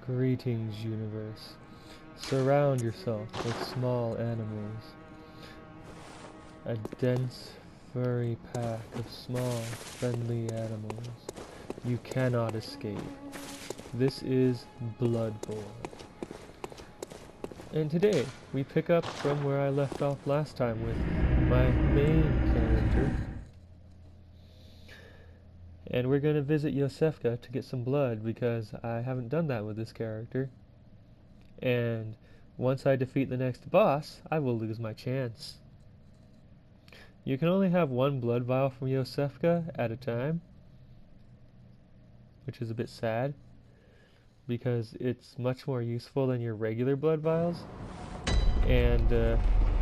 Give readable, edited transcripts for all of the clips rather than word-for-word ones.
Greetings, universe. Surround yourself with small animals. A dense, furry pack of small, friendly animals. You cannot escape. This is Bloodborne. And today, we pick up from where I left off last time with my main character. And we're going to visit Yosefka to get some blood because I haven't done that with this character. And once I defeat the next boss, I will lose my chance. You can only have one blood vial from Yosefka at a time, which is a bit sad because it's much more useful than your regular blood vials. And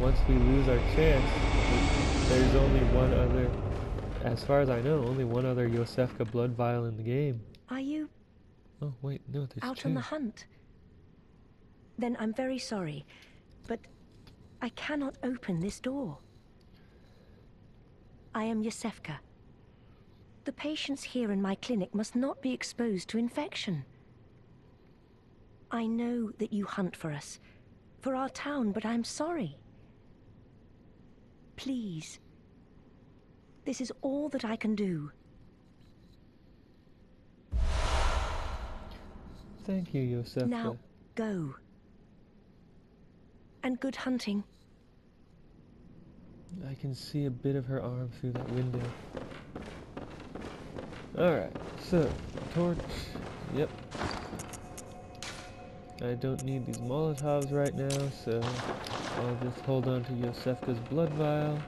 once we lose our chance, there's only one other, as far as I know, only one other Yosefka blood vial in the game. Are you... Oh wait, no, there's out two. on the hunt? Then I'm very sorry, but I cannot open this door. I am Yosefka. The patients here in my clinic must not be exposed to infection. I know that you hunt for us, for our town, but I'm sorry. Please. This is all that I can do. Thank you, Yosefka. Now, go. And good hunting. I can see a bit of her arm through that window. Alright, so, torch, yep. I don't need these Molotovs right now, so I'll just hold on to Yosefka's blood vial.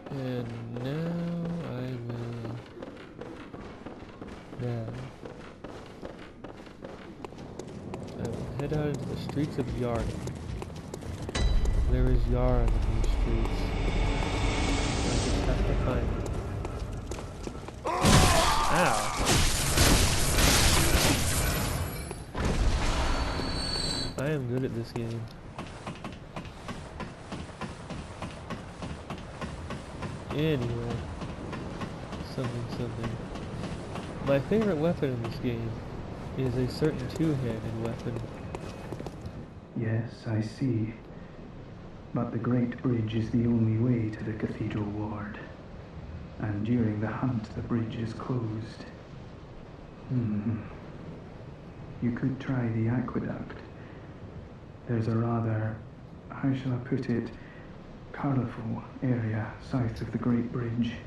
And now I will head out into the streets of Yharnam. There is Yara in these streets. I just have to find it. Ow! I am good at this game. Anyway, something. My favorite weapon in this game is a certain two-handed weapon. Yes, I see. But the Great Bridge is the only way to the Cathedral Ward. And during the hunt, the bridge is closed. You could try the aqueduct. There's a rather, how shall I put it, colourful area south of the Great Bridge.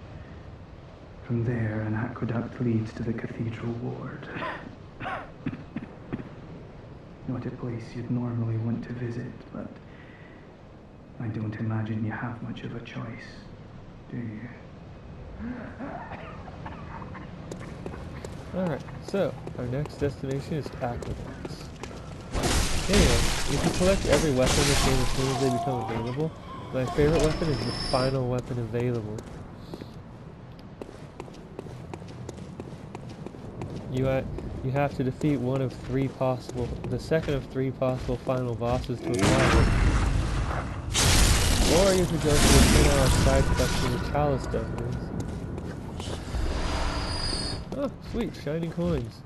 From there, an aqueduct leads to the Cathedral Ward. Not a place you'd normally want to visit, but I don't imagine you have much of a choice, do you? Alright, so our next destination is aqueducts. Anyway, if you collect every weapon in this game as soon as they become available, my favorite weapon is the final weapon available. You have to defeat one of the second of three possible final bosses to acquire it. Or you could go to the 10-hour side quest in the Chalice Dungeons. Oh, sweet, shining coins.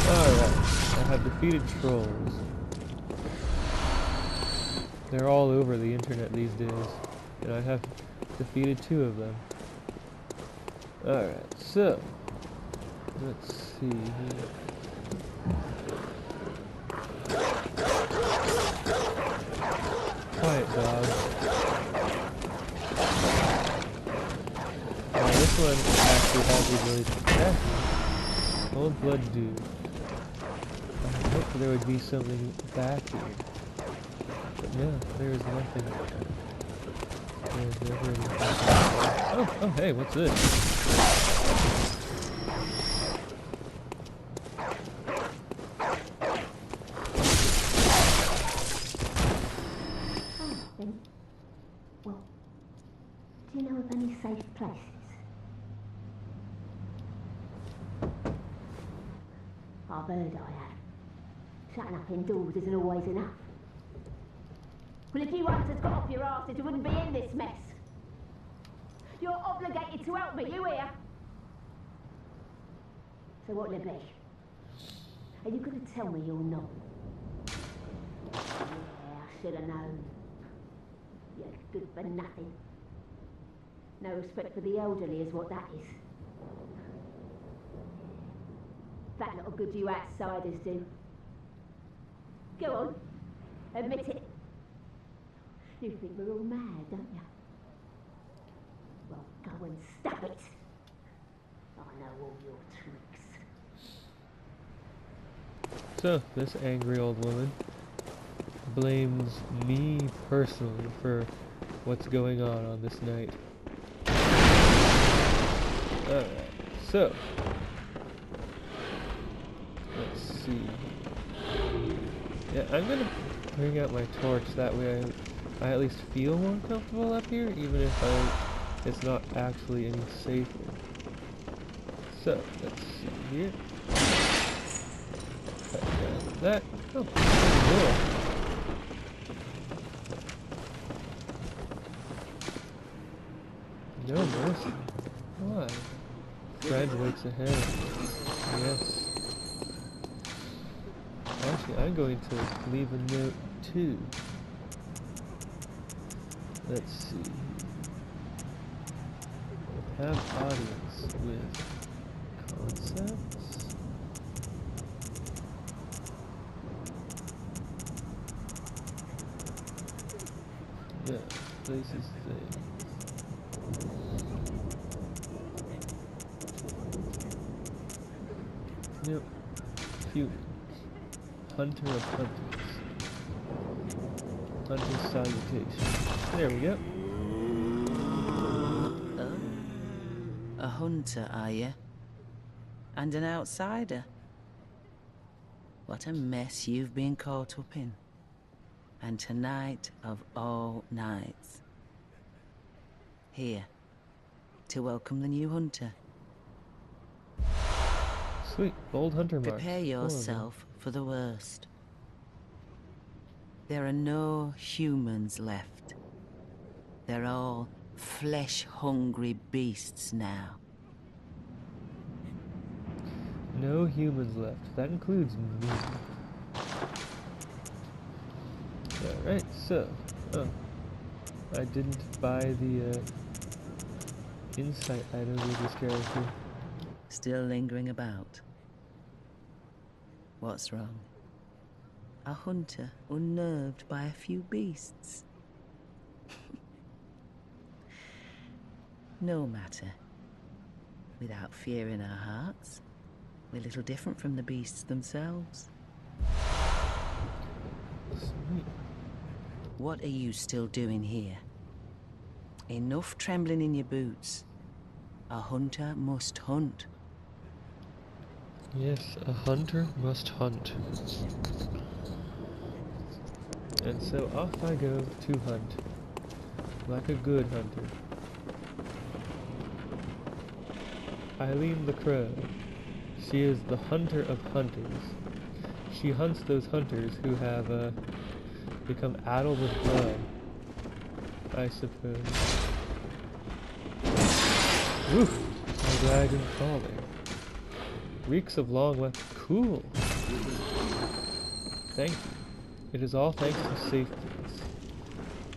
Alright, I have defeated trolls. They're all over the internet these days, and I have defeated 2 of them. Alright, so, let's see here. Quiet dog. Now this one actually has the ability to attack me. Cold blood dude. I hoped there would be something back here. But no, there is nothing. There's never anything. Oh, hey, what's this? Well, do you know of any safe places? I've heard I have. Shutting up indoors isn't always enough. Well, if you once had got off your arse, you wouldn't be in this mess. You're obligated to help me, you hear? So what'll it be? Are you going to tell me you're not? Yeah, I should have known. You're good for nothing. No respect for the elderly is what that is. That little good you outsiders do. Go on, admit it. You think we're all mad, don't you? Well, go and stop it. I know all your tricks. So, this angry old woman blames me personally for what's going on this night. Alright, so let's see. Yeah, I'm gonna bring out my torch, that way I at least feel more comfortable up here, even if it's not actually any safer. So, let's see here. Cut down that. Oh, cool. No mercy. Why? Fred waits ahead. Yes. Actually, I'm going to leave a note too. Let's see. Have audience with concepts. Yeah, places things. Yep. Humans. Hunter of hunters. Hunter's salutation. There we go. Oh? A hunter, are you? And an outsider? What a mess you've been caught up in. And tonight of all nights. Here, to welcome the new hunter. Sweet, bold hunter marks. Prepare yourself for the worst. There are no humans left. They're all flesh-hungry beasts now. No humans left. That includes me. Alright, so... Oh. I didn't buy the, insight item with this character. Still lingering about. What's wrong? A hunter unnerved by a few beasts? No matter. Without fear in our hearts, we're little different from the beasts themselves. Sweet. What are you still doing here? Enough trembling in your boots. A hunter must hunt. Yes, a hunter must hunt. And so off I go to hunt. Like a good hunter. Eileen the Crow. She is the hunter of hunters. She hunts those hunters who have, become addled with blood, I suppose. Woof! I'm glad I didn't fall there. Reeks of long weapon. Cool! Thank you. It is all thanks to safeties.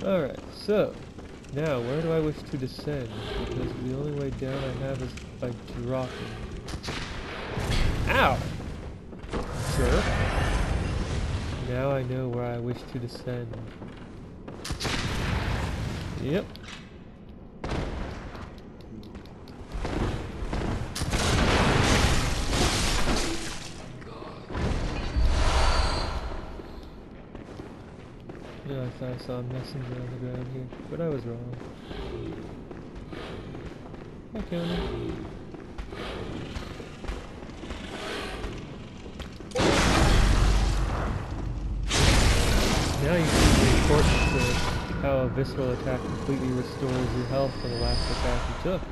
Alright, so, now where do I wish to descend? Because the only way down I have is by dropping. Ow! Sure. Now I know where I wish to descend. Yep. Yeah, I thought I saw a messenger on the ground here, but I was wrong. Hi, Conan. Now you see the importance of how a visceral attack completely restores your health from the last attack you took.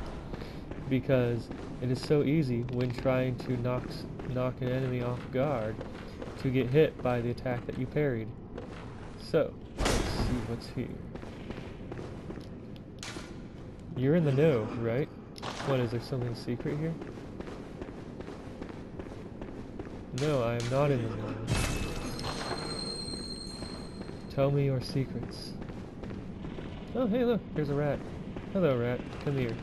Because it is so easy when trying to knock an enemy off guard to get hit by the attack that you parried. So, let's see what's here. You're in the know, right? What, is there something secret here? No, I am not in the know. Tell me your secrets. Oh, hey, look, there's a rat. Hello, rat. Come here.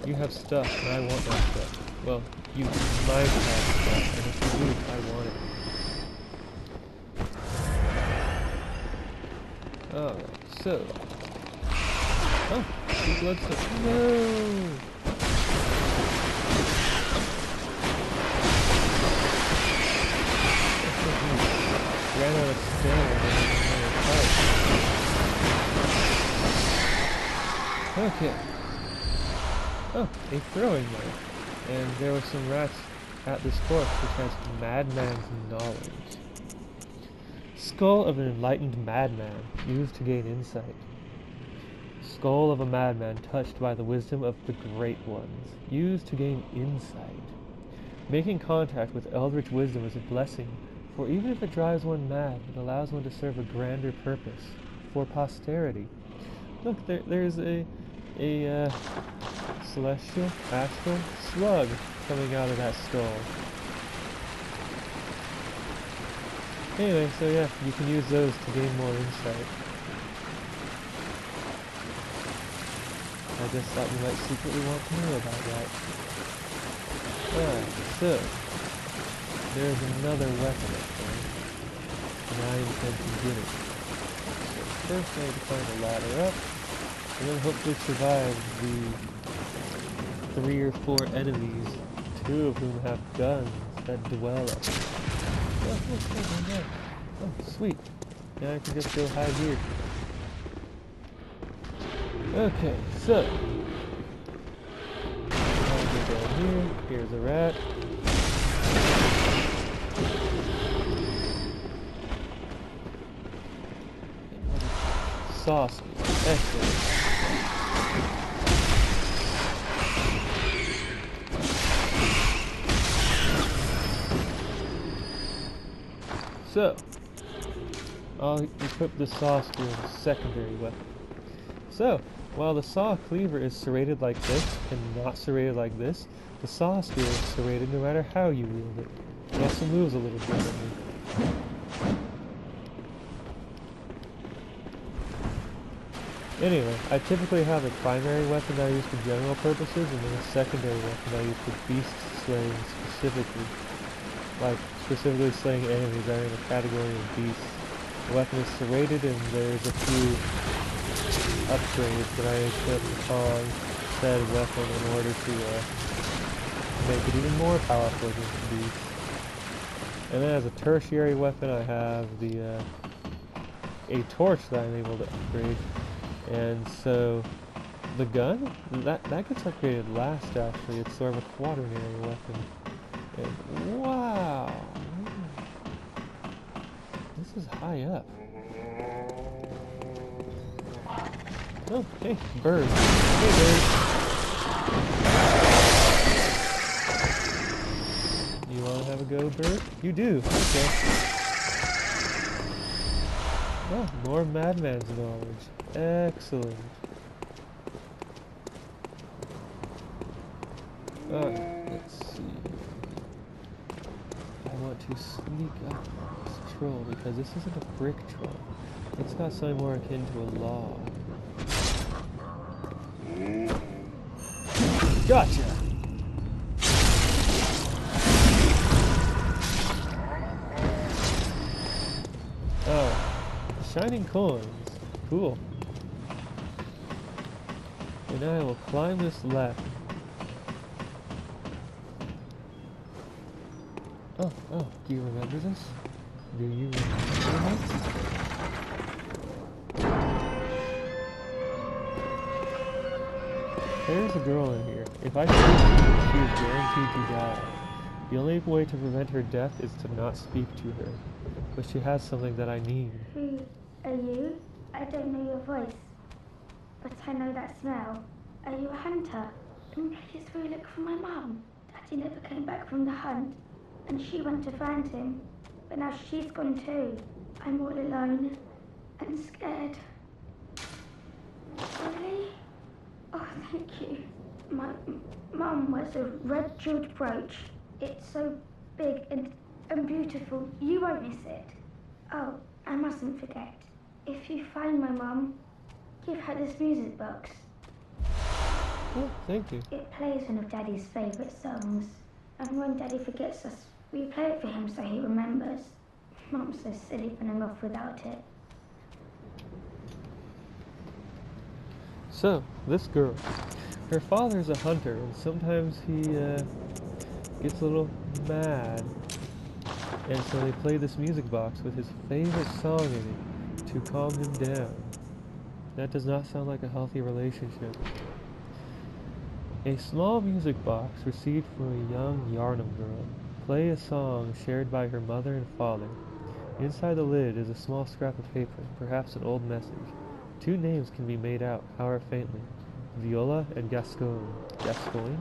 You have stuff, and I want that stuff. Well, you might have stuff, and if you do, I want it. Alright, so. Oh, two bloodstones. No! Ran out of stamina and another fight. Okay. Oh, a throwing knife. And there were some rats at this corpse which has madman's knowledge. Skull of an enlightened madman, used to gain insight. Skull of a madman touched by the wisdom of the great ones, used to gain insight. Making contact with eldritch wisdom is a blessing, for even if it drives one mad, it allows one to serve a grander purpose, for posterity. Look, there's a celestial, astral slug coming out of that skull. Anyway, so yeah, you can use those to gain more insight. I just thought you might secretly want to know about that. Alright, so there's another weapon up there, and I intend to get it. So first I need to climb the ladder up, and then hopefully survive the 3 or 4 enemies, 2 of whom have guns that dwell up there. Oh, sweet. Now I can just go hide here. Okay, so. I'll go down here. Here's a rat. Sauce. Excellent. So, I'll equip the saw spear as a secondary weapon. So, while the saw cleaver is serrated like this, and not serrated like this, the saw spear is serrated no matter how you wield it. It also moves a little differently. Anyway, I typically have a primary weapon that I use for general purposes, and then a secondary weapon that I use for beast slaying specifically. Like, specifically slaying enemies that are in the category of beasts. The weapon is serrated, and there's a few upgrades that I equip upon said weapon in order to make it even more powerful against beasts. And then as a tertiary weapon, I have a torch that I'm able to upgrade. And so the gun, that gets upgraded last actually. It's sort of a quaternary weapon. And wow! This is high up. Oh, hey, bird. Hey, bird. You want to have a go, bird? You do. Okay. Oh, more madman's knowledge. Excellent. Alright, let's see. I want to sneak up on this troll because this isn't a brick troll. It's got something more akin to a log. Gotcha! Oh, shining coins. Cool. And I will climb this ladder. Oh, do you remember this? Do you remember this? There's a girl in here. If I speak to her, she is guaranteed to die. The only way to prevent her death is to not speak to her. But she has something that I need. Who are you? I don't know your voice, but I know that smell. Are you a hunter? Please go look for my mum. Daddy never came back from the hunt, and she went to find him, but now she's gone too. I'm all alone and scared. Really? Oh, thank you. My mum wears a red jeweled brooch. It's so big and beautiful. You won't miss it. Oh, I mustn't forget. If you find my mum, give her this music box. Oh, thank you. It plays one of Daddy's favourite songs. And when Daddy forgets us, we play it for him so he remembers. Mum's so silly running off without it. So, this girl, her father's a hunter, and sometimes he gets a little mad. And so they play this music box with his favorite song in it to calm him down. That does not sound like a healthy relationship. A small music box received from a young Yharnam girl. Play a song shared by her mother and father. Inside the lid is a small scrap of paper, perhaps an old message. 2 names can be made out, however faintly. Viola and Gascoigne. Gascoigne?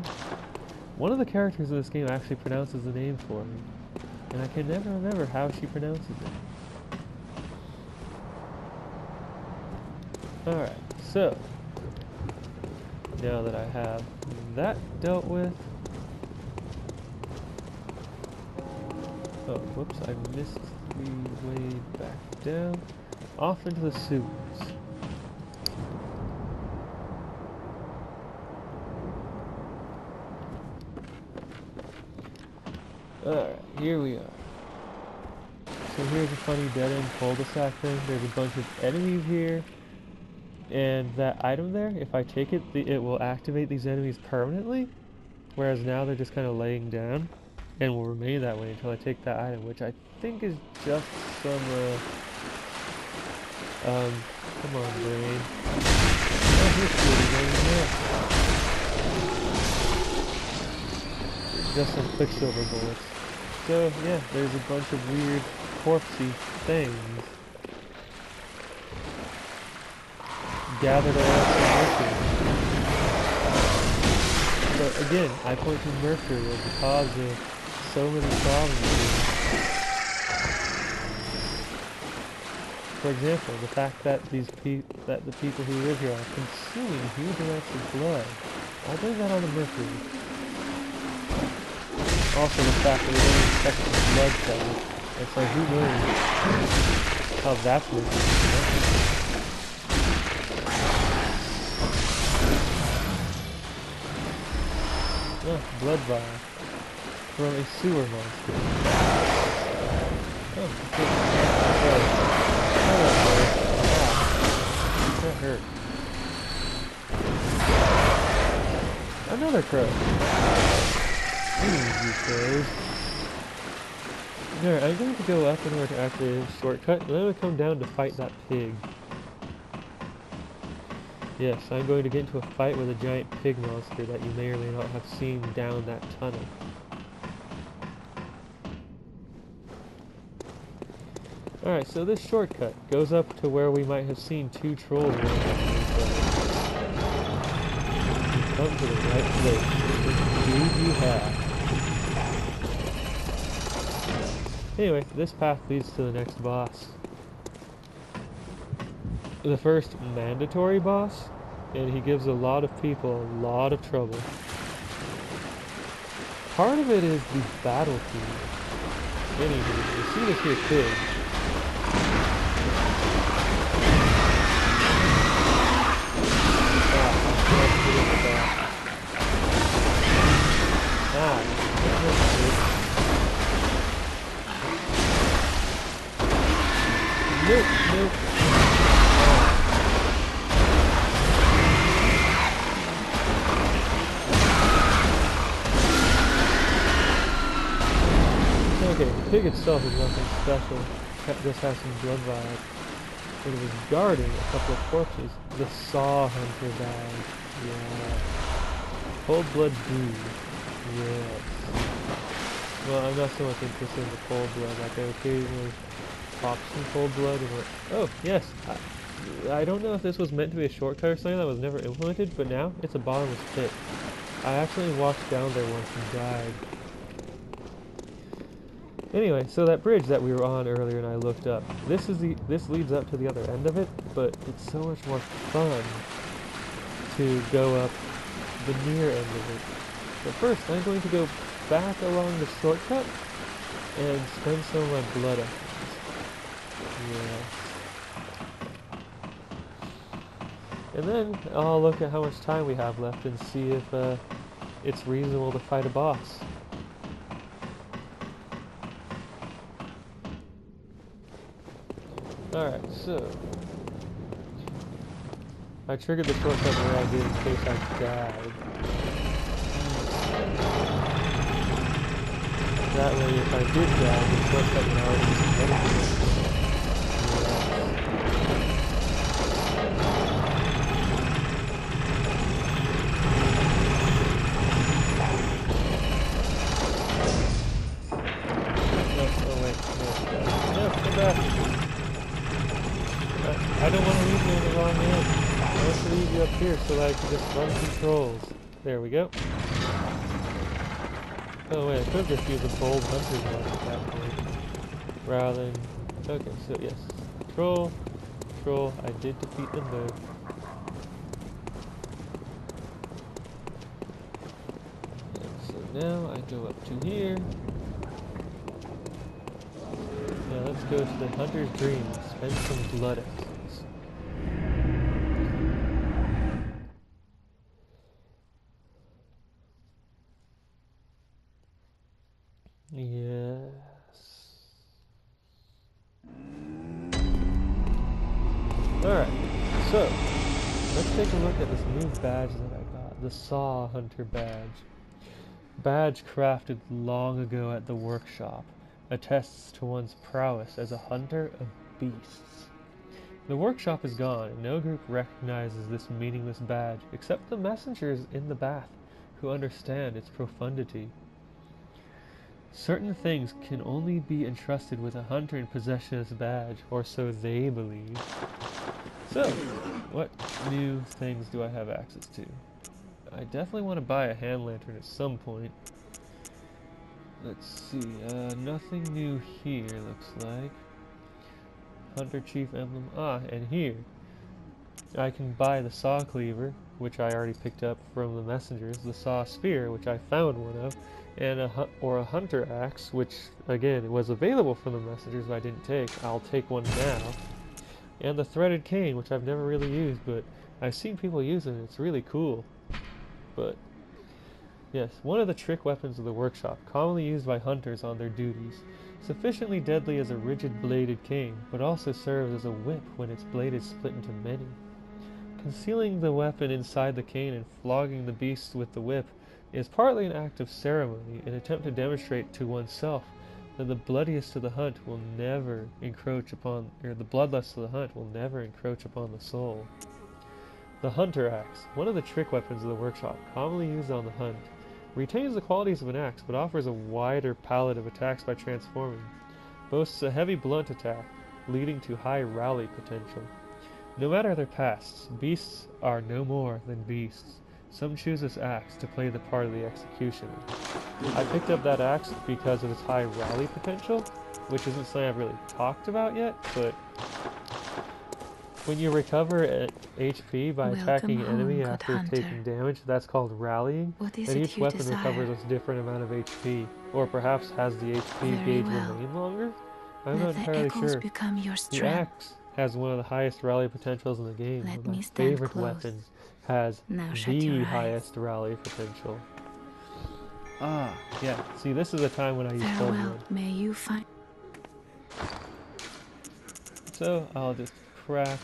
One of the characters in this game actually pronounces the name for me, and I can never remember how she pronounces it. Alright, so now that I have that dealt with... Oh, whoops, I missed the way back down. Off into the sewers. Alright, here we are. So here's a funny dead-end cul-de-sac thing. There's a bunch of enemies here. And that item there, if I take it, it will activate these enemies permanently. Whereas now they're just kind of laying down. And will remain that way until I take that item, which I think is just some, come on, brain. Oh, here's shooting right here. Just some Quicksilver bullets. So, yeah, there's a bunch of weird, corpsey things gathered around some Mercury. But again, I point to Mercury as the cause of so many problems here. For example, the fact that the people who live here are consuming huge amounts of blood. I blame that on the Mercury. Also the fact that we don't expect the blood cells. And so who knows how that's working. Oh, blood vial. From a sewer monster. Oh, okay. That hurt. Another crow. You crows. Alright, I'm going to go up in order to activate a shortcut, and then I'm going to come down to fight that pig. Yes, I'm going to get into a fight with a giant pig monster that you may or may not have seen down that tunnel. Alright, so this shortcut goes up to where we might have seen 2 trolls running after each other. Come to the right place. Indeed you have. Anyway, this path leads to the next boss. The first mandatory boss, and he gives a lot of people a lot of trouble. Part of it is the battlefield. Anywho, you see this here pig. Nope, nope. Okay, the pig itself is nothing special. It just has some blood vials. But it was guarding a couple of corpses. The saw hunter died. Yeah. Cold blood dude. Yes. Well, I'm not so much interested in the cold blood. Like I occasionally pop some cold blood and like, oh yes. I don't know if this was meant to be a shortcut or something that was never implemented, but now it's a bottomless pit. I actually walked down there once and died. Anyway, so that bridge that we were on earlier and I looked up, this leads up to the other end of it, but it's so much more fun to go up the near end of it. But first, I'm going to go back along the shortcut and spend some of my blood essence. Yeah. And then I'll look at how much time we have left and see if it's reasonable to fight a boss. Alright, so I triggered the shortcut where I did in case I died. That way, if I did die, the shortcut would already be edited. I don't want to leave you in the wrong end. I want to leave you up here so that I can just run controls. There we go. Oh wait, I could have just used the bold hunter one at that point. Rather than... Okay, so yes. Control. Control. I did defeat them though. And so now I go up to here. Now let's go to the Hunter's Dream and spend some blood essence. Yes. Alright, so let's take a look at this new badge that I got. The Saw Hunter badge. Badge crafted long ago at the workshop. Attests to one's prowess as a hunter of beasts. The workshop is gone, and no group recognizes this meaningless badge except the messengers in the bath, who understand its profundity. Certain things can only be entrusted with a hunter in possession of this badge, or so they believe. So, what new things do I have access to? I definitely want to buy a hand lantern at some point. Let's see, nothing new here, looks like. Hunter Chief Emblem. Ah, and here. I can buy the Saw Cleaver, which I already picked up from the messengers, the Saw Spear, which I found one of, and a Hunter Axe, which, again, was available from the messengers but I didn't take. I'll take one now. And the Threaded Cane, which I've never really used, but I've seen people use it, and it's really cool. But yes, one of the trick weapons of the workshop, commonly used by hunters on their duties. Sufficiently deadly as a rigid-bladed cane, but also serves as a whip when its blade is split into many. Concealing the weapon inside the cane and flogging the beasts with the whip is partly an act of ceremony, an attempt to demonstrate to oneself that the bloodiest of the hunt will never encroach upon, or the bloodlust of the hunt will never encroach upon the soul. The Hunter Axe, one of the trick weapons of the workshop, commonly used on the hunt, retains the qualities of an axe, but offers a wider palette of attacks by transforming. Boasts a heavy blunt attack, leading to high rally potential. No matter their pasts, beasts are no more than beasts. Some choose this axe to play the part of the executioner. I picked up that axe because of its high rally potential, which isn't something I've really talked about yet, but when you recover HP by attacking an enemy after taking damage, that's called rallying, and each weapon recovers a different amount of HP, or perhaps has the HP gauge remain longer? I'm not entirely sure. The axe has one of the highest rally potentials in the game, but my favorite weapon has the highest rally potential. Ah, yeah, see, this is a time when I use full blood. May you find. So, I'll just craft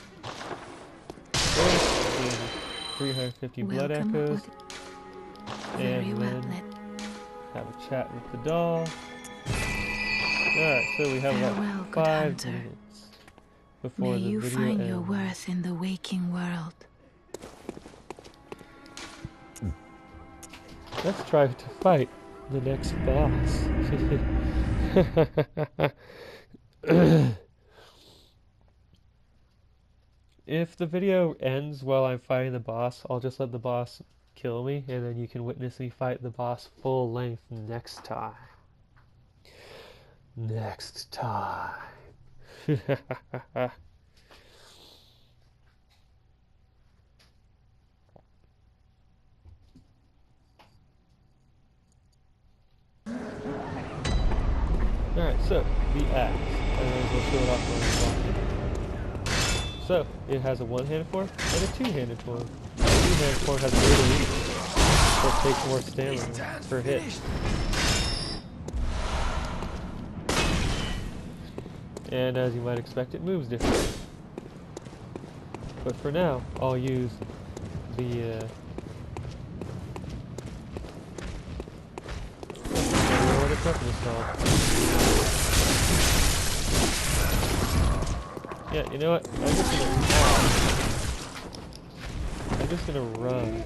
350 blood echoes, and then have a chat with the doll. Alright, so we have about 5 minutes before the video ends. May you find your worth in the waking world. Let's try to fight the next boss. If the video ends while I'm fighting the boss, I'll just let the boss kill me, and then you can witness me fight the boss full length next time. Next time. Alright, so, the axe. I might as well show it off while I'm walking. So, it has a one-handed form and a two-handed form. The two-handed form has greater reach, so it takes more stamina per hit. And as you might expect, it moves differently. But for now, I'll use the what its weapon is called. Yeah, you know what? I'm just gonna run.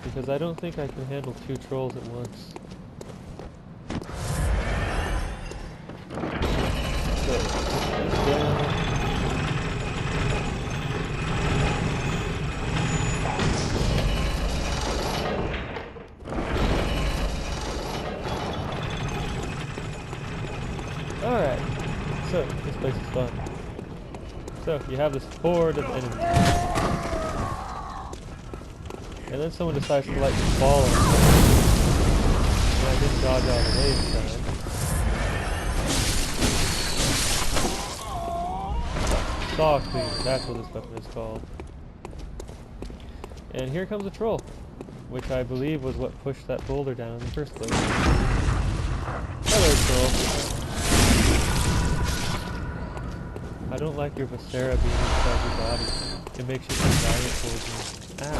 Because I don't think I can handle two trolls at once. So, down. Alright, so this place is fun. So you have this horde of enemies. And then someone decides to light this ball on me. And I didn't dodge out of the way this time. Saw cleaner, that's what this weapon is called. And here comes a troll, which I believe was what pushed that boulder down in the first place. Hello, troll. I don't like your viscera being inside your body. It makes you feel violent towards me. Ow.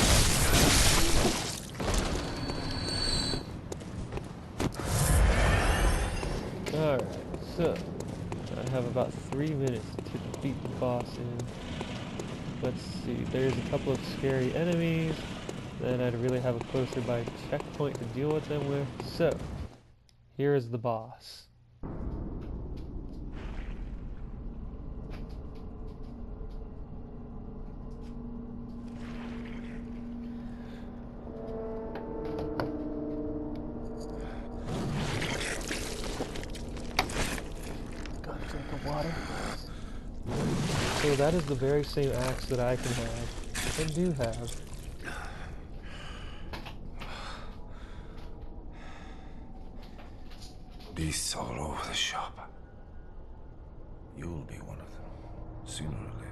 Alright, so I have about 3 minutes to defeat the boss in. Let's see, there's a couple of scary enemies. Then I'd really have a closer by checkpoint to deal with them with. So, here is the boss. So that is the very same axe that I can have, and do have. Beasts all over the shop. You'll be one of them, sooner or later.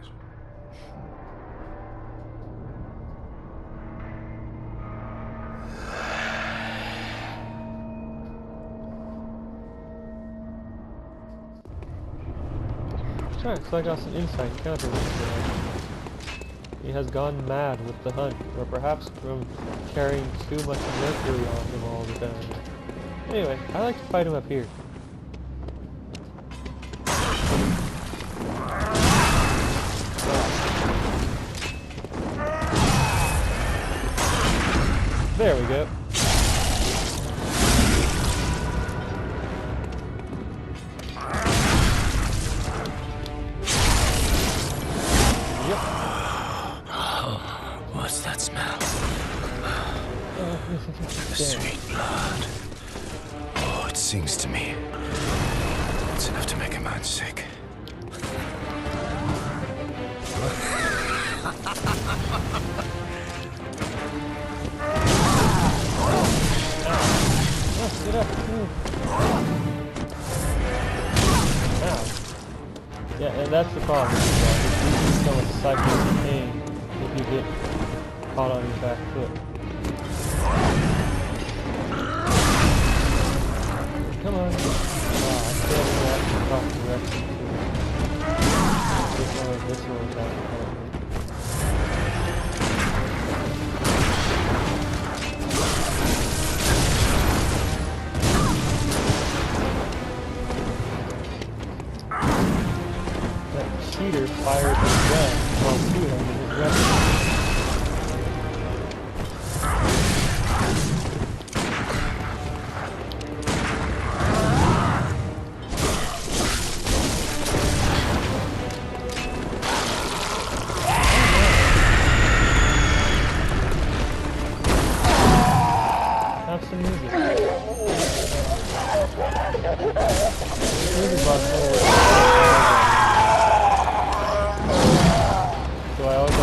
Alright, so I got some insight counter there. He has gone mad with the hunt, or perhaps from carrying too much mercury on him all the time. Anyway, I like to fight him up here. There we go. What's that smell? The sweet blood. Oh, it sings to me. It's enough to make a man sick. Get up. Ow. Yeah, and that's the problem. You become a cycle of pain if you get caught on your back foot. Come on. I still have to talk directly to this one attack. That cheater fired his gun while two-handed his weapon. Have some music. Music box. So I always